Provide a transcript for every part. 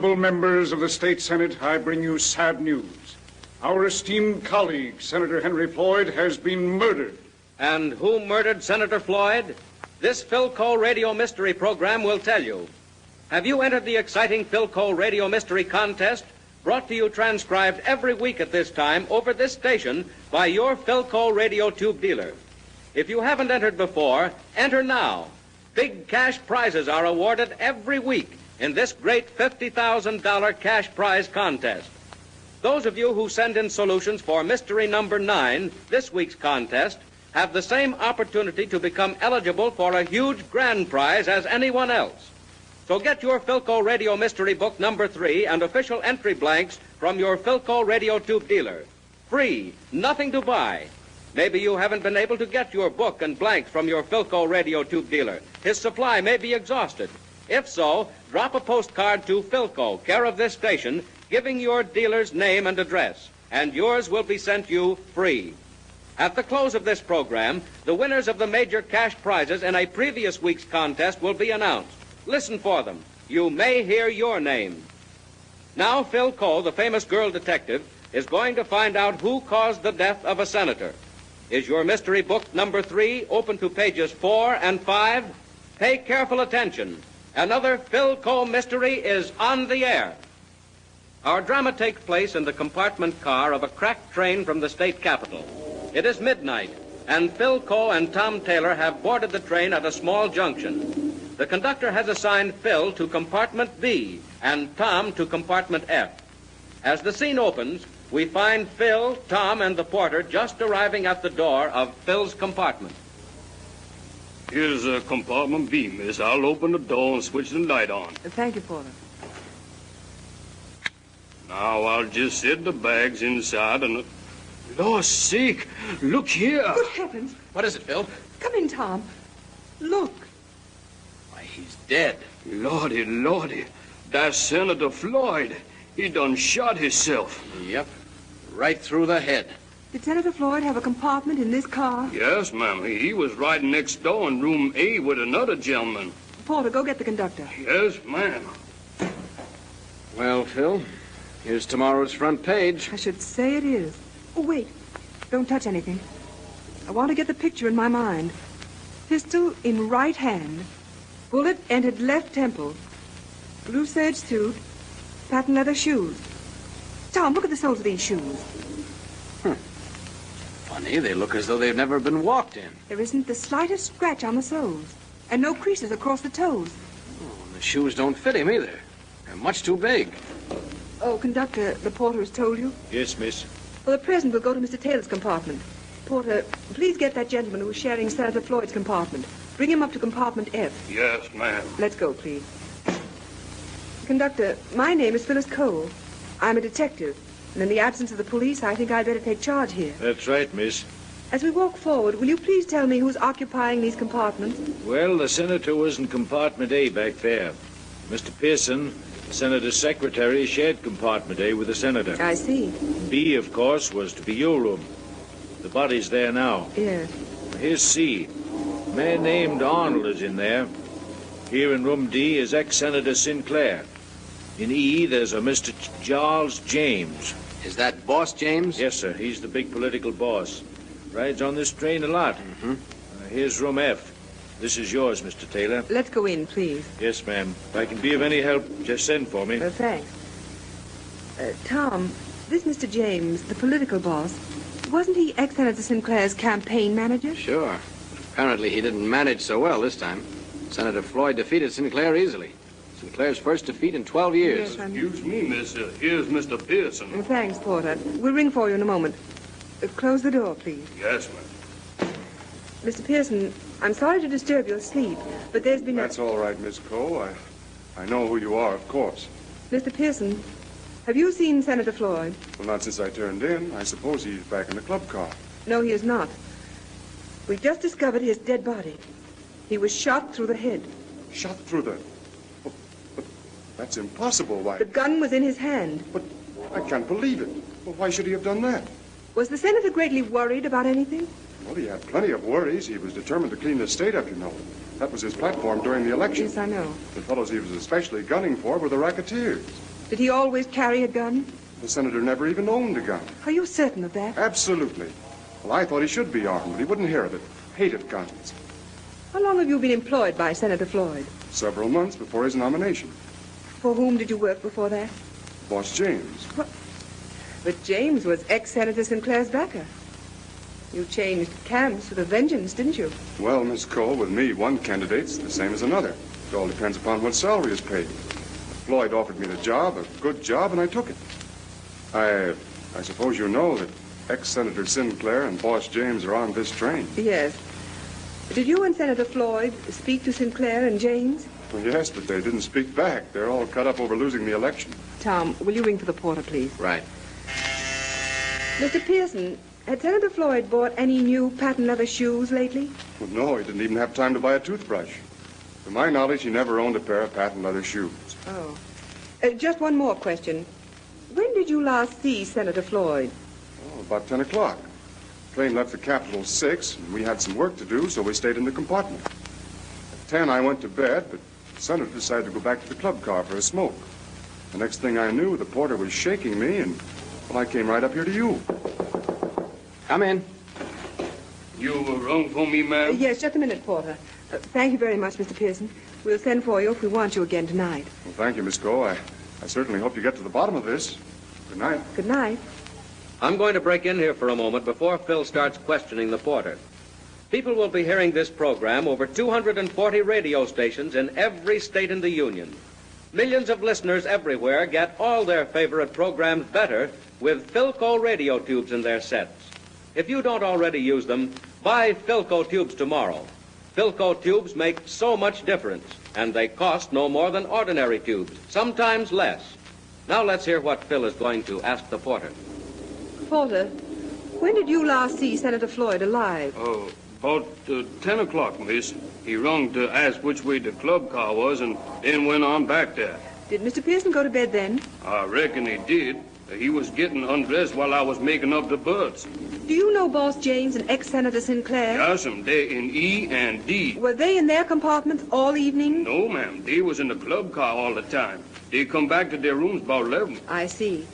Honorable members of the State Senate, I bring you sad news. Our esteemed colleague, Senator Henry Floyd, has been murdered. And who murdered Senator Floyd? This Philco radio mystery program will tell you. Have you entered the exciting Philco radio mystery contest, brought to you transcribed every week at this time over this station by your Philco radio tube dealer? If you haven't entered before, enter now. Big cash prizes are awarded every week in this great $50,000 cash prize contest. Those of you who send in solutions for mystery number 9, this week's contest, have the same opportunity to become eligible for a huge grand prize as anyone else. So get your Philco Radio Mystery Book number 3 and official entry blanks from your Philco Radio Tube dealer. Free, nothing to buy. Maybe you haven't been able to get your book and blanks from your Philco Radio Tube dealer. His supply may be exhausted. If so, drop a postcard to Philco, care of this station, giving your dealer's name and address, and yours will be sent you free. At the close of this program, the winners of the major cash prizes in a previous week's contest will be announced. Listen for them. You may hear your name. Now, Philco, the famous girl detective, is going to find out who caused the death of a senator. Is your mystery book number 3 open to pages 4 and 5? Pay careful attention. Another Philco mystery is on the air. Our drama takes place in the compartment car of a crack train from the state capital. It is midnight, and Philco and Tom Taylor have boarded the train at a small junction. The conductor has assigned Phil to compartment B and Tom to compartment F. As the scene opens, we find Phil, Tom, and the porter just arriving at the door of Phil's compartment. Here's compartment B, miss. I'll open the door and switch the light on. Thank you, porter. Now I'll just set the bags inside and... Lord's sake, look here. Good heavens. What is it, Phil? Come in, Tom. Look. Why, he's dead. Lordy, lordy. That's Senator Floyd. He done shot himself. Yep. Right through the head. Did Senator Floyd have a compartment in this car? Yes, ma'am. He was right next door in room A with another gentleman. Porter, go get the conductor. Yes, ma'am. Well, Phil, here's tomorrow's front page. I should say it is. Oh, wait. Don't touch anything. I want to get the picture in my mind. Pistol in right hand. Bullet entered left temple. Blue serge suit. Patent leather shoes. Tom, look at the soles of these shoes. Funny, they look as though they've never been walked in. There isn't the slightest scratch on the soles. And no creases across the toes. Oh, and the shoes don't fit him either. They're much too big. Oh, conductor, the porter has told you? Yes, miss. For the present, we'll go to Mr. Taylor's compartment. Porter, please get that gentleman who is sharing Senator Floyd's compartment. Bring him up to compartment F. Yes, ma'am. Let's go, please. Conductor, my name is Phyllis Cole. I'm a detective. And in the absence of the police, I think I'd better take charge here. That's right, miss. As we walk forward, will you please tell me who's occupying these compartments? Well, the senator was in compartment A back there. Mr. Pearson, the senator's secretary, shared compartment A with the senator. I see. B, of course, was to be your room. The body's there now. Yes. Here's C. A man named Arnold is in there. Here in room D is ex-Senator Sinclair. In E, there's a Mr. Charles James. Is that Boss James? Yes, sir. He's the big political boss. Rides on this train a lot. Mm-hmm. Here's room F. This is yours, Mr. Taylor. Let's go in, please. Yes, ma'am. If I can be of any help, just send for me. Thanks. Tom, this Mr. James, the political boss, wasn't he ex-Senator Sinclair's campaign manager? Sure. Apparently he didn't manage so well this time. Senator Floyd defeated Sinclair easily. Sinclair's first defeat in 12 years. Yes, Excuse me, miss. Here's Mr. Pearson. Thanks, Porter. We'll ring for you in a moment. Close the door, please. Yes, ma'am. Mr. Pearson, I'm sorry to disturb your sleep, but there's been That's all right, Miss Cole. I know who you are, of course. Mr. Pearson, have you seen Senator Floyd? Well, not since I turned in. I suppose he's back in the club car. No, he is not. We've just discovered his dead body. He was shot through the head. Shot through the... But that's impossible. Why? The gun was in his hand. But I can't believe it. Well, why should he have done that? Was the senator greatly worried about anything? Well, he had plenty of worries. He was determined to clean the state up, you know. That was his platform during the election. Yes, I know. The fellows he was especially gunning for were the racketeers. Did he always carry a gun? The senator never even owned a gun. Are you certain of that? Absolutely. Well, I thought he should be armed, but he wouldn't hear of it. Hated guns. How long have you been employed by Senator Floyd? Several months before his nomination. For whom did you work before that? Boss James. What? But James was ex-Senator Sinclair's backer. You changed camps with a vengeance, didn't you? Well, Miss Cole, with me, one candidate's the same as another. It all depends upon what salary is paid. Floyd offered me the job, a good job, and I took it. I suppose you know that ex-Senator Sinclair and Boss James are on this train. Yes. Did you and Senator Floyd speak to Sinclair and James? Well, yes, but they didn't speak back. They're all cut up over losing the election. Tom, will you ring for the porter, please? Right. Mr. Pearson, had Senator Floyd bought any new patent leather shoes lately? Well, no, he didn't even have time to buy a toothbrush. To my knowledge, he never owned a pair of patent leather shoes. Oh. Just one more question. When did you last see Senator Floyd? Oh, about 10 o'clock. Train left the Capitol at 6, and we had some work to do, so we stayed in the compartment. At 10, I went to bed, but the senator decided to go back to the club car for a smoke. The next thing I knew, the porter was shaking me, and, well, I came right up here to you. Come in. You rung for me, ma'am? Yes, just a minute, porter. Thank you very much, Mr. Pearson. We'll send for you if we want you again tonight. Well, thank you, Miss Cole. I certainly hope you get to the bottom of this. Good night. Good night. I'm going to break in here for a moment before Phyl starts questioning the porter. People will be hearing this program over 240 radio stations in every state in the Union. Millions of listeners everywhere get all their favorite programs better with Philco radio tubes in their sets. If you don't already use them, buy Philco tubes tomorrow. Philco tubes make so much difference, and they cost no more than ordinary tubes, sometimes less. Now let's hear what Phyl is going to ask the porter. Porter, when did you last see Senator Floyd alive? Oh, about 10 o'clock, miss. He rung to ask which way the club car was and then went on back there. Did Mr. Pearson go to bed then? I reckon he did. He was getting undressed while I was making up the berths. Do you know Boss James and ex-Senator Sinclair? Yas'm, they in E and D. Were they in their compartments all evening? No, ma'am. They was in the club car all the time. They come back to their rooms about 11. I see.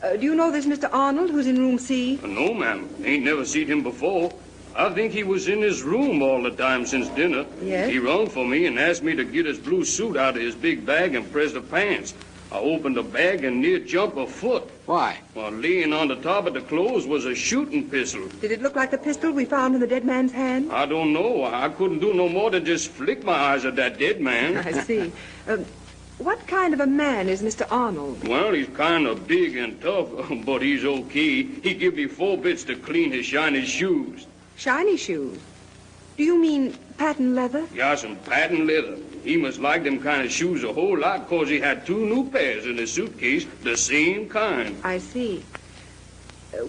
Do you know this Mr. Arnold who's in room C? No, ma'am. Ain't never seen him before. I think he was in his room all the time since dinner. Yes? He rung for me and asked me to get his blue suit out of his big bag and press the pants. I opened the bag and near jumped a foot. Why? Well, laying on the top of the clothes was a shooting pistol. Did it look like the pistol we found in the dead man's hand? I don't know. I couldn't do no more than just flick my eyes at that dead man. I see. What kind of a man is Mr. Arnold? Well, he's kind of big and tough, but he's okay. He give me 4 bits to clean his shiny shoes. Shiny shoes? Do you mean patent leather? Yeah, some patent leather. He must like them kind of shoes a whole lot, 'cause he had 2 new pairs in his suitcase, the same kind. I see.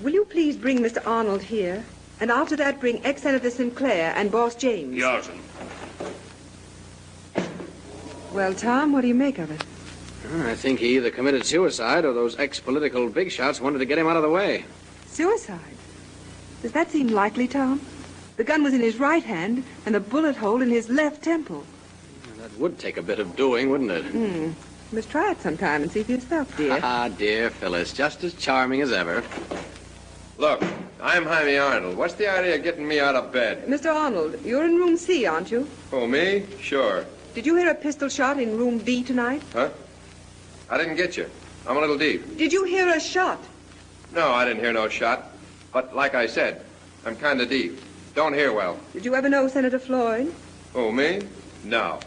Will you please bring Mr. Arnold here? And after that, bring ex-Senator Sinclair and Boss James. Yas'm. Well, Tom, what do you make of it? I think he either committed suicide or those ex-political big shots wanted to get him out of the way. Suicide? Does that seem likely, Tom? The gun was in his right hand and the bullet hole in his left temple. That would take a bit of doing, wouldn't it? You must try it sometime and see for yourself, dear. Ah, dear Phyllis, just as charming as ever. Look, I'm Jaime Arnold. What's the idea of getting me out of bed? Mr. Arnold, you're in room C, aren't you? Oh, me? Sure. Did you hear a pistol shot in room B tonight? Huh? I didn't get you. I'm a little deep. Did you hear a shot? No, I didn't hear no shot. But like I said, I'm kind of deep. Don't hear well. Did you ever know Senator Floyd? Oh, me? No.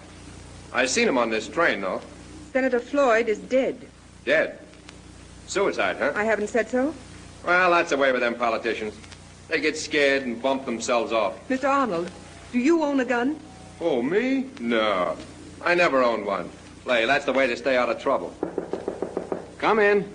I seen him on this train, though. Senator Floyd is dead. Dead. Suicide, huh? I haven't said so. Well, that's the way with them politicians. They get scared and bump themselves off. Mr. Arnold, do you own a gun? Oh, me? No. I never owned one. Play, that's the way to stay out of trouble. Come in.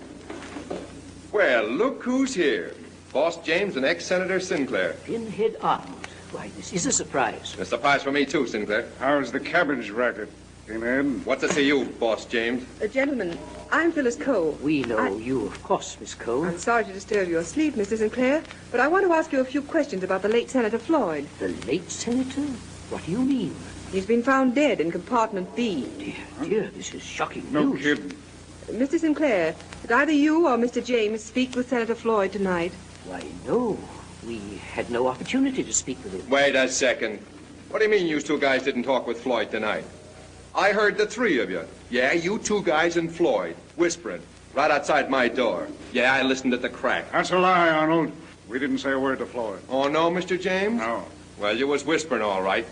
Well, look who's here. Boss James and ex-Senator Sinclair. Pinhead Arnold. Why, this is a surprise. It's a surprise for me, too, Sinclair. How's the cabbage racket? Pinhead? What's it to you, Boss James? Gentlemen, I'm Phyllis Cole. We know you, of course, Miss Cole. I'm sorry to disturb your sleep, Mr. Sinclair, but I want to ask you a few questions about the late Senator Floyd. The late senator? What do you mean? He's been found dead in compartment B. Dear, dear, this is shocking No news. kidding. Mr. Sinclair, did either you or Mr. James speak with Senator Floyd tonight? Why, no. We had no opportunity to speak with him. Wait a second. What do you mean you two guys didn't talk with Floyd tonight? I heard the three of you. Yeah, you two guys and Floyd, whispering, right outside my door. Yeah, I listened at the crack. That's a lie, Arnold. We didn't say a word to Floyd. Oh, no, Mr. James? No. Well, you was whispering, all right.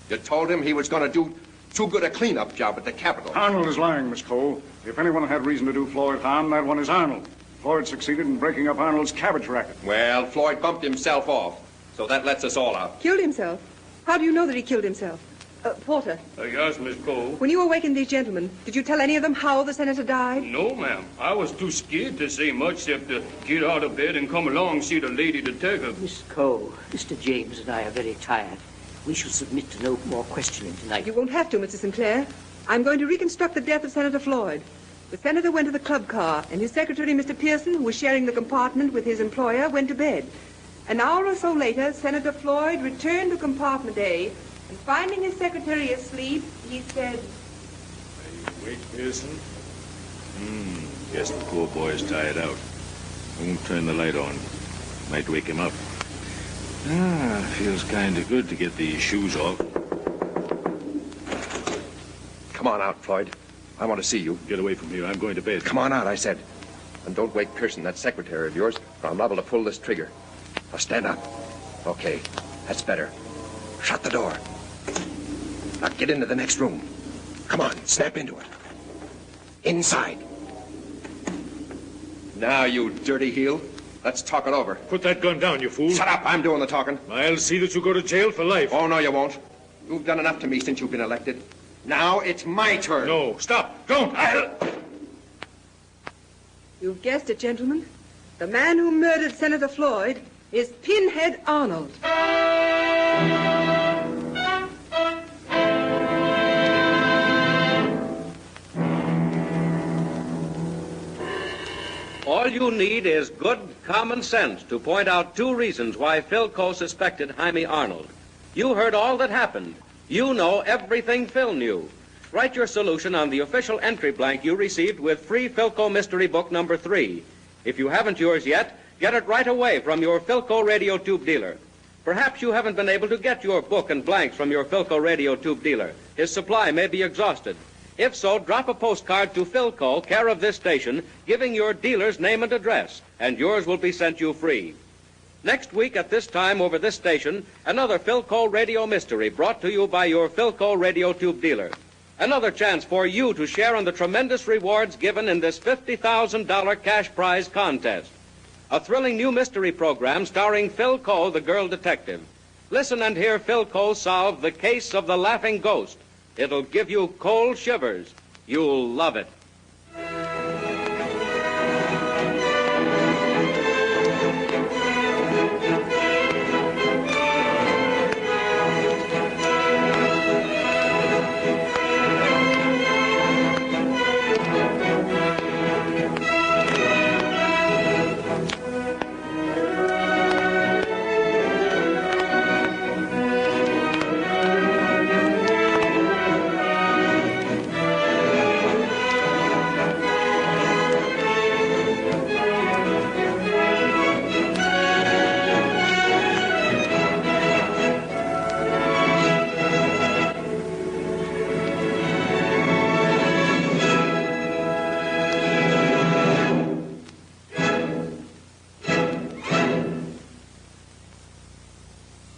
You told him he was going to do too good a cleanup job at the Capitol. Arnold is lying, Miss Cole. If anyone had reason to do Floyd harm, that one is Arnold. Floyd succeeded in breaking up Arnold's cabbage racket. Well, Floyd bumped himself off, so that lets us all out. Killed himself? How do you know that he killed himself? Porter, Yes, Miss Cole. when you awakened these gentlemen, did you tell any of them how the senator died? No, ma'am. I was too scared to say much except to get out of bed and come along see the lady detective. Miss Cole, Mr. James and I are very tired. We shall submit to no more questioning tonight. You won't have to, Mr. Sinclair. I'm going to reconstruct the death of Senator Floyd. The senator went to the club car, and his secretary, Mr. Pearson, who was sharing the compartment with his employer, went to bed. An hour or so later, Senator Floyd returned to compartment A, and finding his secretary asleep, he said, Are you awake, Pearson? Guess the poor boy's tired out. I won't turn the light on. Might wake him up. Feels kind of good to get these shoes off. Come on out, Floyd. I want to see you. Get away from here. I'm going to bed. Come on out, I said. And don't wake Pearson, that secretary of yours, or I'm liable to pull this trigger. Now stand up. Okay, that's better. Shut the door. Now get into the next room. Come on, snap into it. Inside. Now, you dirty heel. Let's talk it over. Put that gun down, you fool. Shut up, I'm doing the talking. I'll see that you go to jail for life. Oh, no, you won't. You've done enough to me since you've been elected. Now it's my turn. No, stop. Don't. You've guessed it, gentlemen. The man who murdered Senator Floyd is Pinhead Arnold. All you need is good common sense to point out two reasons why Phil suspected Jaime Arnold. You heard all that happened. You know everything Phil knew. Write your solution on the official entry blank you received with free Philco Mystery Book number 3. If you haven't yours yet, get it right away from your Philco radio tube dealer. Perhaps you haven't been able to get your book and blanks from your Philco radio tube dealer. His supply may be exhausted. If so, drop a postcard to Philco, care of this station, giving your dealer's name and address, and yours will be sent you free. Next week at this time over this station, another Philco Radio Mystery brought to you by your Philco Radio Tube dealer. Another chance for you to share in the tremendous rewards given in this $50,000 cash prize contest. A thrilling new mystery program starring Philco, the girl detective. Listen and hear Philco solve the case of the laughing ghost. It'll give you cold shivers. You'll love it.